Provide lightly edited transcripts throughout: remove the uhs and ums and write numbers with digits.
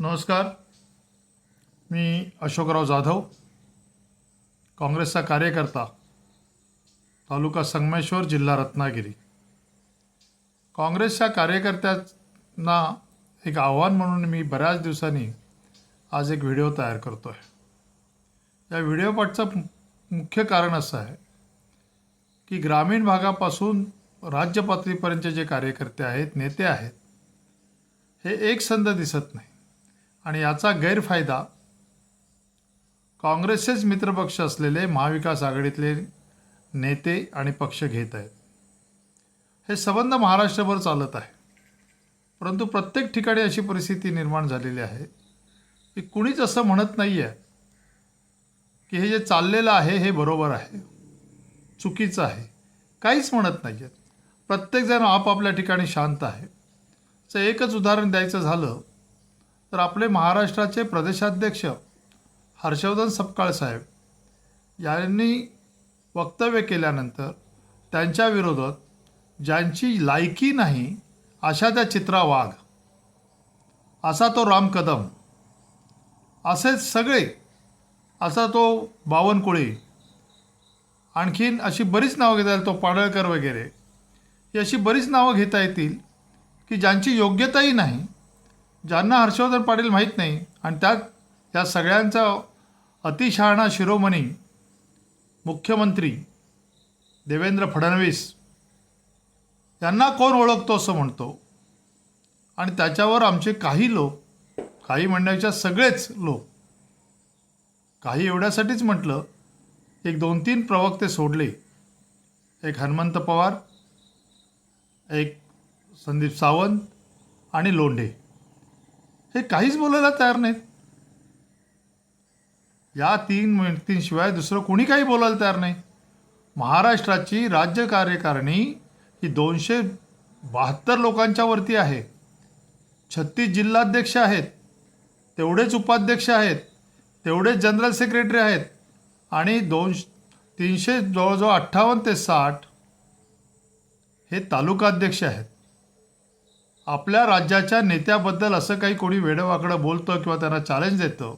नमस्कार. मी अशोकराव जाधव, काँग्रेसचा कार्यकर्ता, तालुका संगमेश्वर, जिल्हा रत्नागिरी. काँग्रेसच्या कार्यकर्त्यांना एक आव्हान म्हणून मी बऱ्याच दिवसांनी आज एक व्हिडिओ तयार करतो आहे. या व्हिडिओ पाठचं मुख्य कारण असं आहे की ग्रामीण भागापासून राज्य पातळीपर्यंतचे जे कार्यकर्ते आहेत, नेते आहेत, हे एकसंध दिसत नाही आणि याचा गैरफायदा काँग्रेसचेच मित्रपक्ष असलेले महाविकास आघाडीतले नेते आणि पक्ष घेत आहेत. हे संबंध महाराष्ट्रभर चालत आहे, परंतु प्रत्येक ठिकाणी अशी परिस्थिती निर्माण झालेली आहे की कुणीच असं म्हणत नाही आहे की हे जे चाललेलं आहे हे बरोबर आहे, चुकीचं आहे. काहीच म्हणत नाही आहेत. प्रत्येकजण आपापल्या ठिकाणी शांत आहे. तर एकच उदाहरण द्यायचं झालं तर आपले महाराष्ट्राचे प्रदेशाध्यक्ष हर्षवर्धन सपकाळ साहेब यांनी वक्तव्य केल्यानंतर त्यांच्या विरोधात ज्यांची लायकी नाही अशा त्या चित्रा वाघ, असा तो राम कदम, असे सगळे, असा तो बावनकुळे, आणखीन अशी बरीच नावं घेता येईल, तो पाडळकर वगैरे, ही अशी बरीच नावं घेता येतील की ज्यांची योग्यताही नाही, ज्यांना हर्षवर्धन पाटील माहीत नाही, आणि त्यात या सगळ्यांचा अतिशहाणा शिरोमणी मुख्यमंत्री देवेंद्र फडणवीस यांना कोण ओळखतो असं म्हणतो. आणि त्याच्यावर आमचे काही लोक, काही म्हणण्याच्या सगळेच लोक, काही एवढ्यासाठीच म्हटलं, एक 2-3 प्रवक्ते सोडले, एक हनुमंत पवार, एक संदीप सावंत आणि लोंढे, हे काहीच बोलायला तयार नाहीत. या 3 व्यक्तींशिवाय दुसरं कोणी काही बोलायला तयार नाही. महाराष्ट्राची राज्य कार्यकारिणी ही 272 लोकांच्या वरती आहे. 36 जिल्हाध्यक्ष आहेत, तेवढेच उपाध्यक्ष आहेत, तेवढेच जनरल सेक्रेटरी आहेत, आणि 300 जवळजवळ 58 ते 60 हे तालुकाध्यक्ष आहेत. आपल्या राज्याच्या नेत्याबद्दल असं काही कोणी वेडंवाकडं बोलतं किंवा त्यांना चॅलेंज देतं,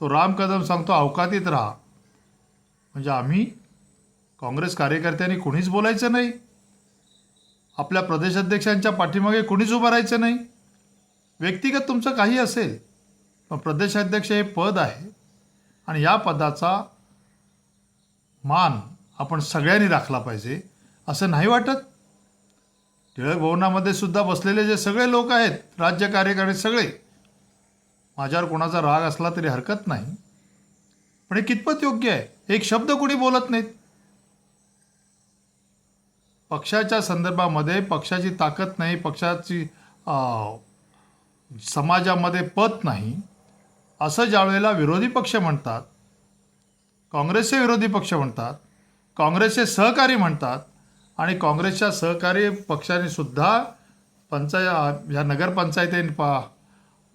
तो राम कदम सांगतो अवकातीत राहा. म्हणजे आम्ही काँग्रेस कार्यकर्त्यांनी कोणीच बोलायचं नाही, आपल्या प्रदेशाध्यक्षांच्या पाठीमागे कोणीच उभं राहायचं नाही. व्यक्तिगत तुमचं काही असेल, पण प्रदेशाध्यक्ष हे पद आहे आणि या पदाचा मान आपण सगळ्यांनी राखला पाहिजे असं नाही वाटत? टिळक भवनामध्ये सुद्धा बसलेले जे सगळे लोक आहेत, राज्य कार्यकारिणी सगळे, माझ्यावर कोणाचा राग असला तरी हरकत नाही, पण हे कितपत योग्य आहे? एक शब्द कोणी बोलत नाहीत. पक्षाच्या संदर्भामध्ये पक्षाची ताकद नाही, पक्षाची समाजामध्ये पत नाही, असं ज्यावेळेला विरोधी पक्ष म्हणतात, काँग्रेसचे विरोधी पक्ष म्हणतात, काँग्रेसचे सहकारी म्हणतात, आणि काँग्रेसच्या सहकारी पक्षाने सुद्धा ह्या नगरपंचायती,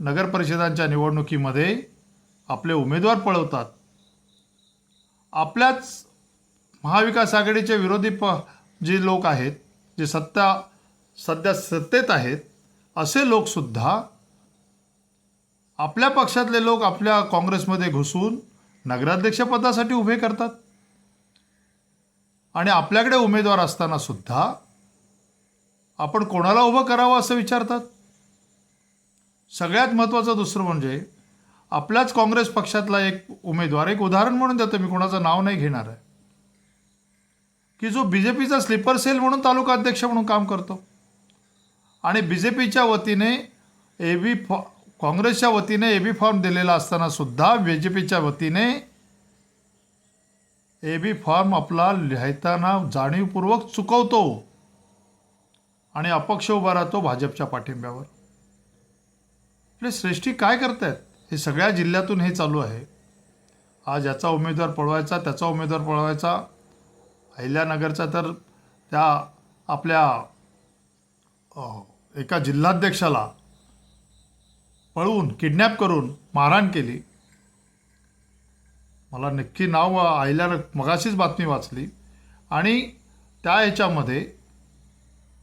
नगर परिषदांच्या निवडणुकीमध्ये आपले उमेदवार पळवतात. आपल्याच महाविकास आघाडीचे विरोधी जे लोक आहेत, जे सध्या सत्तेत आहेत, असे लोकसुद्धा, आपल्या पक्षातले लोक आपल्या काँग्रेसमध्ये घुसून नगराध्यक्षपदासाठी उभे करतात. आणि आपल्याकडे उमेदवार असताना सुद्धा आपण कोणाला उभं करावं असं विचारतात. सगळ्यात महत्त्वाचं दुसरं म्हणजे आपल्याच काँग्रेस पक्षातला एक उमेदवार, एक उदाहरण म्हणून देतो मी, कोणाचं नाव नाही घेणार आहे, की जो BJPचा स्लीपर सेल म्हणून तालुका अध्यक्ष म्हणून काम करतो, आणि BJPच्या वतीने काँग्रेसच्या वतीने AB फॉर्म दिलेला असताना सुद्धा BJPच्या वतीने AB फॉर्म आपला लिहायताना जाणीवपूर्वक चुकवतो आणि अपक्ष उभा राहतो भाजपच्या पाठिंब्यावर. आपले श्रेष्ठी काय करतायत? हे सगळ्या जिल्ह्यातून हे चालू आहे. आज याचा उमेदवार पळवायचा, त्याचा उमेदवार पळवायचा. अहिल्यानगरचा तर त्या आपल्या एका जिल्हाध्यक्षाला पळवून किडनॅप करून मारहाण केली. मला नक्की नाव मगाशीच बातमी वाचली, आणि त्या ह्याच्यामध्ये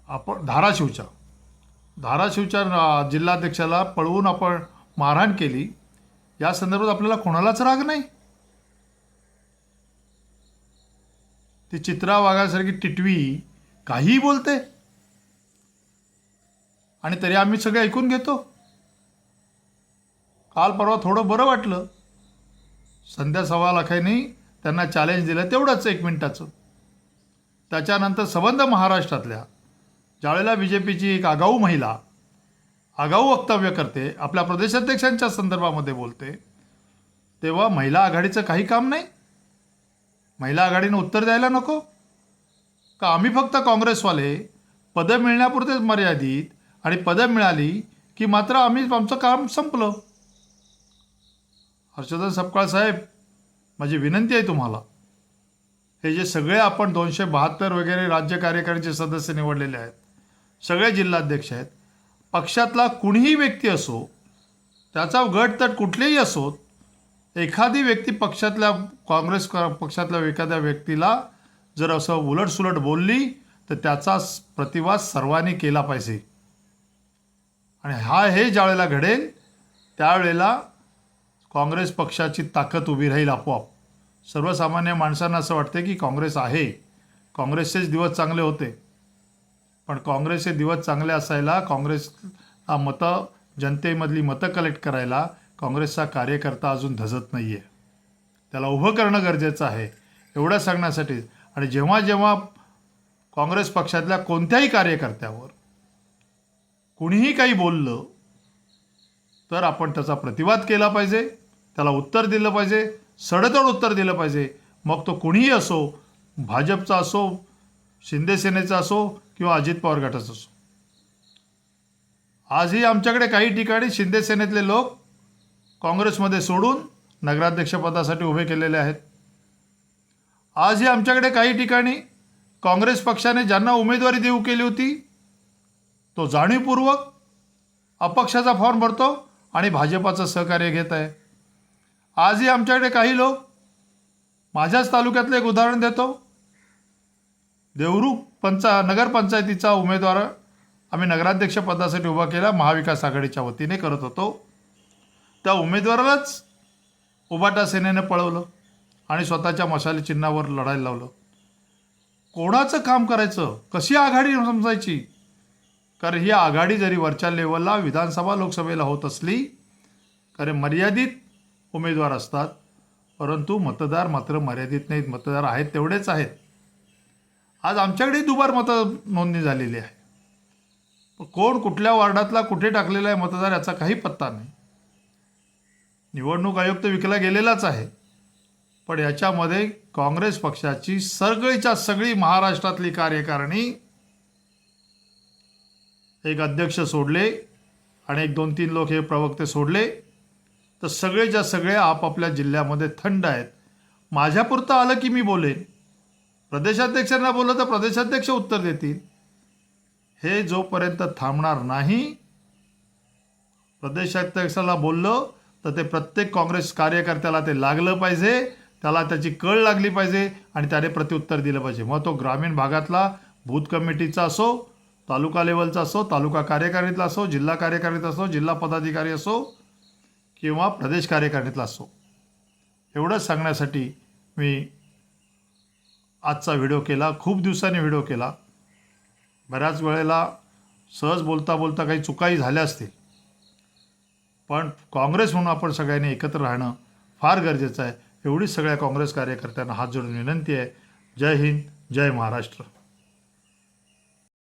आपण धाराशिवच्या जिल्हाध्यक्षाला पळवून आपण मारहाण केली, या संदर्भात आपल्याला कोणालाच राग नाही. ती चित्रा वाघासारखी टिटवी काहीही बोलते आणि तरी आम्ही सगळे ऐकून घेतो. काल परवा थोडं बरं वाटलं, संध्या 1.25 लाखांनी त्यांना चॅलेंज दिलं, तेवढंच 1 मिनिटाचं. त्याच्यानंतर संबंध महाराष्ट्रातल्या ज्यावेळेला बी जे पीची एक आगाऊ महिला आगाऊ वक्तव्य करते, आपल्या प्रदेशाध्यक्षांच्या संदर्भामध्ये बोलते, तेव्हा महिला आघाडीचं काही काम नाही. महिला आघाडीनं उत्तर द्यायला नको का? आम्ही फक्त काँग्रेसवाले पदं मिळण्यापुरतेच मर्यादित, आणि पदं मिळाली की मात्र आमचं काम संपलं. हर्षवर्धन सपकाळ साहेब, माझी विनंती आहे तुम्हाला, हे जे सगळे आपण 272 वगैरे राज्य कार्यकारिणीचे सदस्य निवडलेले आहेत, सगळे जिल्हाध्यक्ष आहेत, पक्षातला कुणीही व्यक्ती असो, त्याचा गटतट कुठलेही असोत, एखादी व्यक्ती काँग्रेस पक्षातल्या एखाद्या व्यक्तीला जर असं उलटसुलट बोलली तर त्याचा प्रतिवाद सर्वांनी केला पाहिजे. आणि हे ज्यावेळेला घडेल त्यावेळेला काँग्रेस पक्षाची ताकद उभी राहील आपोआप. सर्वसामान्य माणसांना असं वाटते की काँग्रेस आहे, काँग्रेसचेच दिवस चांगले होते, पण काँग्रेसचे दिवस चांगले असायला, काँग्रेसला जनतेमधली मतं कलेक्ट करायला काँग्रेसचा कार्यकर्ता अजून धजत नाही आहे. त्याला उभं करणं गरजेचं आहे, एवढं सांगण्यासाठी. आणि जेव्हा जेव्हा काँग्रेस पक्षातल्या कोणत्याही कार्यकर्त्यावर कुणीही काही बोललं तर आपण त्याचा प्रतिवाद केला पाहिजे, त्याला उत्तर दिलं पाहिजे, सडेतोड उत्तर दिलं पाहिजे. मग तो कुणीही असो, भाजपचा असो, शिंदेसेनेचा असो किंवा अजित पवार गटाचा असो. आजही आमच्याकडे काही ठिकाणी शिंदेसेनेतले लोक काँग्रेसमध्ये सोडून नगराध्यक्षपदासाठी उभे केलेले आहेत. आजही आमच्याकडे काही ठिकाणी काँग्रेस पक्षाने ज्यांना उमेदवारी देऊ केली होती तो जाणीवपूर्वक अपक्षाचा फॉर्म भरतो आणि भाजपाचं सहकार्य घेत आहे. आजही आमच्याकडे काही लोक, माझ्याच तालुक्यातलं एक उदाहरण देतो, देवरुख नगरपंचायतीचा उमेदवार आम्ही नगराध्यक्ष पदासाठी उभा केला, महाविकास आघाडीच्या वतीने करत होतो. त्या उमेदवारालाच उभाटा सेनेनं पळवलं आणि स्वतःच्या मशाली चिन्हावर लढायला लावलं. कोणाचं काम करायचं, कशी आघाडी समजायची? कारण ही आघाडी जरी वरच्या लेवलला विधानसभा लोकसभेला होत असली, कारण मर्यादित उमेदवार असतात, परंतु मतदार मात्र मर्यादित नाहीत. मतदार आहेत तेवढेच आहेत. आज आमच्याकडे दुबार नोंदणी झालेली आहे. कोण कुठल्या वार्डातला कुठे टाकलेला आहे मतदार याचा काही पत्ता नाही. निवडणूक आयोग तर विकला गेलेलाच आहे, पण याच्यामध्ये काँग्रेस पक्षाची सगळीच्या सगळी महाराष्ट्रातली कार्यकारिणी, एक अध्यक्ष सोडले आणि 1-2-3 लोक हे प्रवक्ते सोडले, तर सगळेच्या सगळे आपापल्या जिल्ह्यामध्ये थंड आहेत. माझ्यापुरतं आलं की मी बोलेन, प्रदेशाध्यक्षांना बोललं तर प्रदेशाध्यक्ष उत्तर देतील. हे जोपर्यंत थांबणार नाही, प्रदेशाध्यक्षाला बोललं तर ते प्रत्येक काँग्रेस कार्यकर्त्याला ते लागलं पाहिजे, त्याला त्याची कळ लागली पाहिजे आणि त्याने प्रत्युत्तर दिलं पाहिजे. मग तो ग्रामीण भागातला बूथ कमिटीचा असो, तालुका लेवलचा असो, तालुका कार्यकारिणीतला असो, जिल्हा कार्यकारिणीतला असो, जिल्हा पदाधिकारी असो किंवा प्रदेश कार्यकारिणीतला असो. एवढंच सांगण्यासाठी मी आजचा व्हिडिओ केला. खूप दिवसांनी व्हिडिओ केला. बऱ्याच वेळेला सहज बोलता बोलता काही चुकाही झाल्या असतील, पण काँग्रेस म्हणून आपण सगळ्यांनी एकत्र राहणं फार गरजेचं आहे. एवढीच सगळ्या काँग्रेस कार्यकर्त्यांना हात जोडून विनंती आहे. जय हिंद, जय महाराष्ट्र.